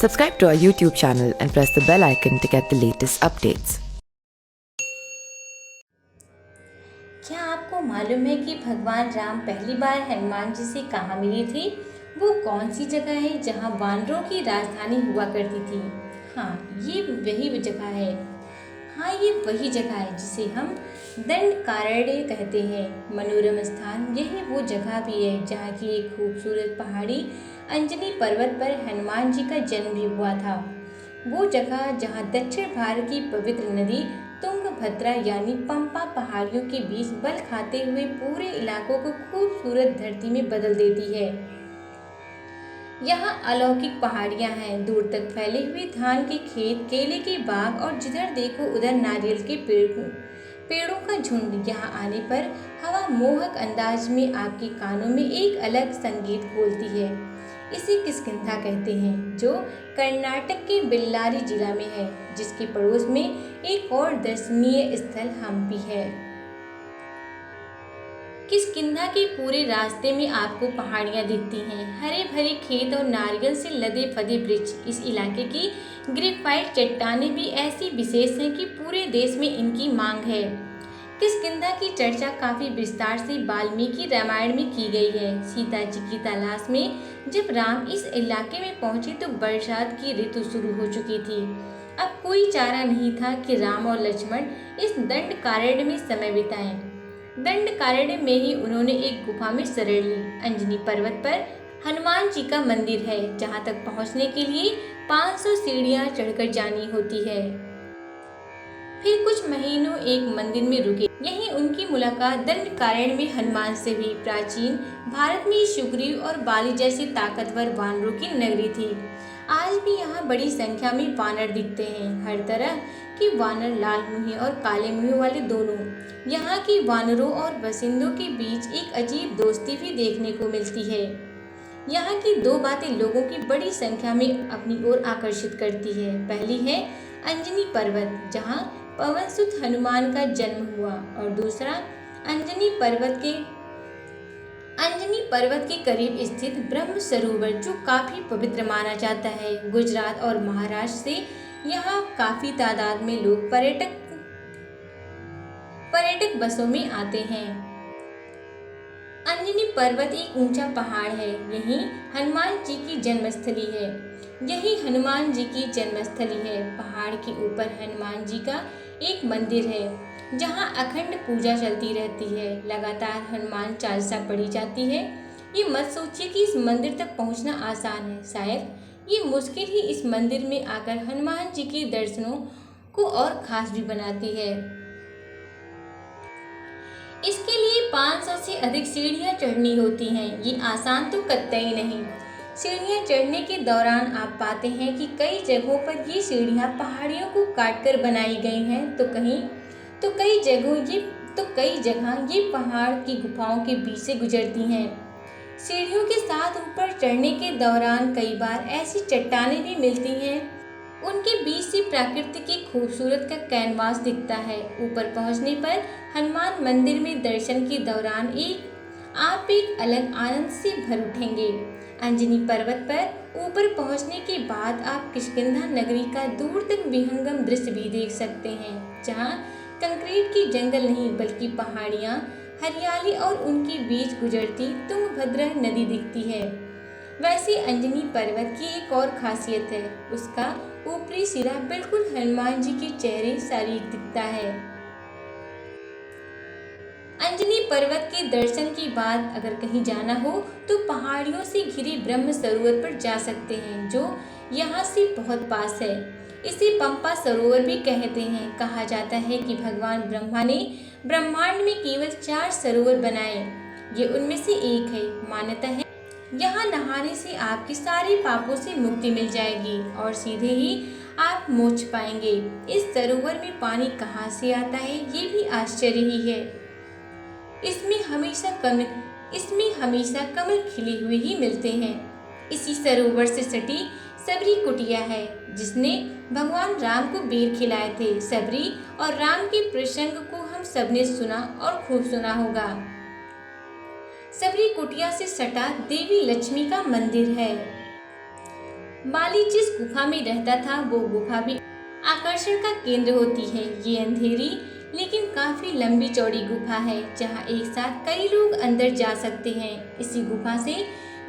Subscribe to our YouTube channel and press the bell icon to get the latest updates. क्या आपको मालूम है कि भगवान राम पहली बार हनुमान जी से कहाँ मिली थी? वो कौन सी जगह है जहाँ वानरों की राजधानी हुआ करती थी? हाँ, ये वही जगह है। हाँ, ये वही जगह है जिसे हम दंडकारण्य कहते हैं। मनोरम स्थान यही वो जगह भी है जहाँ की एक खूबसूरत पहाड़ी अंजनी पर्वत पर हनुमान जी का जन्म भी हुआ था। वो जगह जहाँ दक्षिण भारत की पवित्र नदी तुंगभद्रा यानी पंपा पहाड़ियों के बीच बल खाते हुए पूरे इलाकों को खूबसूरत धरती में बदल देती है। यहाँ अलौकिक पहाड़ियाँ हैं, दूर तक फैले हुए धान के खेत, केले के बाग और जिधर देखो उधर नारियल के पेड़ों का झुंड। यहाँ आने पर हवा मोहक अंदाज में आपके कानों में एक अलग संगीत बोलती है। इसे किष्किंधा कहते हैं, जो कर्नाटक के बेल्लारी जिला में है, जिसके पड़ोस में एक और दर्शनीय स्थल हम्पी है। किष्किंधा के पूरे रास्ते में आपको पहाड़ियाँ दिखती हैं, हरे भरे खेत और नारियल से लदे फदे वृक्ष। इस इलाके की ग्रेफाइट चट्टानें भी ऐसी विशेष हैं कि पूरे देश में इनकी मांग है। किष्किंधा की चर्चा काफी विस्तार से वाल्मीकि रामायण में की गई है। सीता जी की तलाश में जब राम इस इलाके में पहुंचे तो बरसात की ऋतु शुरू हो चुकी थी। अब कोई चारा नहीं था कि राम और लक्ष्मण इस दंडकारण्य में समय बिताएं। दंडकारण्य में ही उन्होंने एक गुफा में शरण ली। अंजनी पर्वत पर हनुमान जी का मंदिर है, जहां तक पहुंचने के लिए 500 सीढ़ियां चढ़कर जानी होती है। फिर कुछ महीनों एक मंदिर में रुके। यहीं उनकी मुलाकात दंडकारण्य में हनुमान से हुई। प्राचीन भारत में सुग्रीव और बाली जैसे ताकतवर वानरों की नगरी थी। आज भी यहाँ बड़ी संख्या में वानर दिखते हैं, हर तरह के वानर, लाल मुंह और काले मुंह वाले दोनों। यहाँ के वानरों और बासिंदों के बीच एक अजीब दोस्ती भी देखने को मिलती है। यहाँ की दो बातें लोगों की बड़ी संख्या में अपनी ओर आकर्षित करती है। पहली है अंजनी पर्वत, जहाँ पवन सुत हनुमान का जन्म हुआ, और दूसरा अंजनी पर्वत के करीब स्थित ब्रह्म सरोवर, जो काफी पवित्र माना जाता है। गुजरात और महाराष्ट्र से यहाँ काफी तादाद में लोग पर्यटक बसों में आते हैं। अंजनी पर्वत एक ऊंचा पहाड़ है। यही हनुमान जी की जन्मस्थली है। पहाड़ के ऊपर हनुमान जी का एक मंदिर है, जहां अखंड पूजा चलती रहती है। लगातार हनुमान चालीसा पढ़ी जाती है। ये मत सोचिए कि इस मंदिर तक पहुंचना आसान है। शायद ये मुश्किल ही इस मंदिर में आकर हनुमान जी के दर्शनों को और खास भी बनाती है। इसके लिए 500 से अधिक सीढ़ियां चढ़नी होती हैं। ये आसान तो कतई नहीं। सीढ़ियां चढ़ने के दौरान आप पाते हैं कि कई जगहों पर ये सीढ़ियां पहाड़ियों को काटकर बनाई गई हैं, तो कई जगह ये पहाड़ की गुफाओं के बीच से गुजरती हैं। सीढ़ियों के साथ ऊपर चढ़ने के दौरान कई बार ऐसी चट्टानें भी मिलती हैं, उनके बीच से प्रकृति की खूबसूरत का कैनवास दिखता है। ऊपर पहुंचने पर हनुमान मंदिर में दर्शन के दौरान आप एक अलग आनंद से भर उठेंगे। अंजनी पर्वत पर ऊपर पहुंचने के बाद आप किष्किंधा नगरी का दूर तक विहंगम दृश्य भी देख सकते हैं, जहां कंक्रीट की जंगल नहीं बल्कि पहाड़ियां, हरियाली और उनके बीच गुजरती तुंगभद्रा नदी दिखती है। वैसे अंजनी पर्वत की एक और खासियत है, उसका ऊपरी सिरा बिल्कुल हनुमान जी के चेहरे सरीख दिखता है। अंजनी पर्वत के दर्शन के बाद अगर कहीं जाना हो तो पहाड़ियों से घिरे ब्रह्म सरोवर पर जा सकते हैं, जो यहाँ से बहुत पास है। इसे पंपा सरोवर भी कहते हैं। कहा जाता है कि भगवान ब्रह्मा ने ब्रह्मांड में केवल 4 सरोवर बनाए, ये उनमें से एक है। मान्यता है यहाँ नहाने से आपके सारे पापों से मुक्ति मिल जाएगी और सीधे ही आप मोक्ष पाएंगे। इस सरोवर में पानी कहाँ से आता है, ये भी आश्चर्य ही है। इसमें हमेशा कमल खिले हुए ही मिलते हैं। इसी सरोवर से सटी सबरी कुटिया है, जिसने भगवान राम को बेर खिलाए थे। सबरी और राम के प्रसंग को हम सबने सुना और खूब सुना होगा। सबरी कुटिया से सटा देवी लक्ष्मी का मंदिर है। बाली जिस गुफा में रहता था वो गुफा भी आकर्षण का केंद्र होती है। ये अंधेरी लेकिन काफी लंबी चौड़ी गुफा है जहाँ एक साथ कई लोग अंदर जा सकते हैं। इसी गुफा से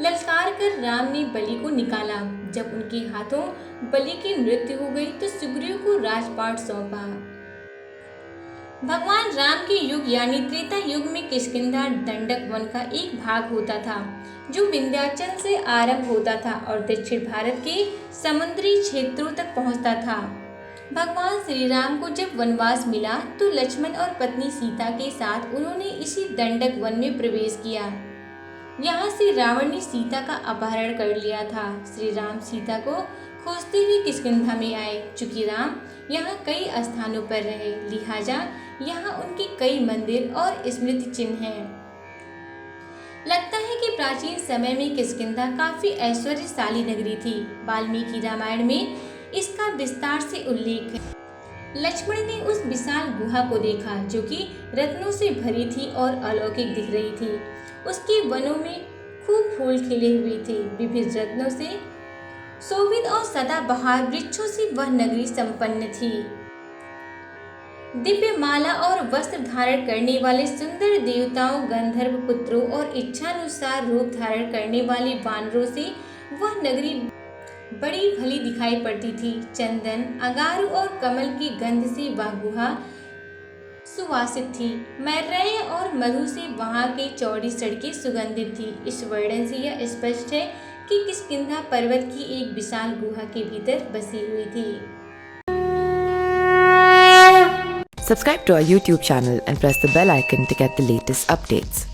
ललकार कर राम ने बलि को निकाला। जब उनके हाथों बलि की मृत्यु हो गई तो सुग्रीव को राजपाट सौंपा। भगवान राम के युग यानी त्रेता युग में किष्किंधा दंडक वन का एक भाग होता था जो विंध्याचल से आरंभ होता था और दक्षिण भारत के समुद्री क्षेत्रों तक पहुंचता था। भगवान श्री राम को जब वनवास मिला तो लक्ष्मण और पत्नी सीता के साथ उन्होंने इसी दंडक वन में प्रवेश किया। यहाँ से रावण ने सीता का अपहरण कर लिया था। श्री राम सीता को खोजते हुए किष्किंधा में आए। चूंकि राम यहाँ कई स्थानों पर रहे लिहाजा यहाँ उनके कई मंदिर और स्मृति चिन्ह हैं। लगता है कि प्राचीन समय में किष्किंधा काफी ऐश्वर्यशाली नगरी थी। वाल्मीकि रामायण में इसका विस्तार से उल्लेख है। लक्ष्मण ने उस विशाल गुहा को देखा जो कि रत्नों से भरी थी और अलौकिक दिख रही थी। उसके वनों में खूब फूल खिले हुए थे। विविध रत्नों से शोभित और सदाबहार वृक्षों से वह नगरी संपन्न थी। दिव्य माला और वस्त्र धारण करने वाले सुंदर देवताओं, गंधर्व पुत्रों और इच्छानुसार रूप धारण करने वाले वानरों से वह नगरी बड़ी भली दिखाई पड़ती थी। चंदन, अगारू और कमल की गंध से वह गुहा सुवासित थी। मैत्रेय और मधु से वहां की चौड़ी सड़कें सुगंधित थी। इस वर्णन से यह स्पष्ट है कि किष्किंधा पर्वत की एक विशाल गुहा के भीतर बसी हुई थी। Subscribe to our YouTube channel and press the bell icon to get the latest updates.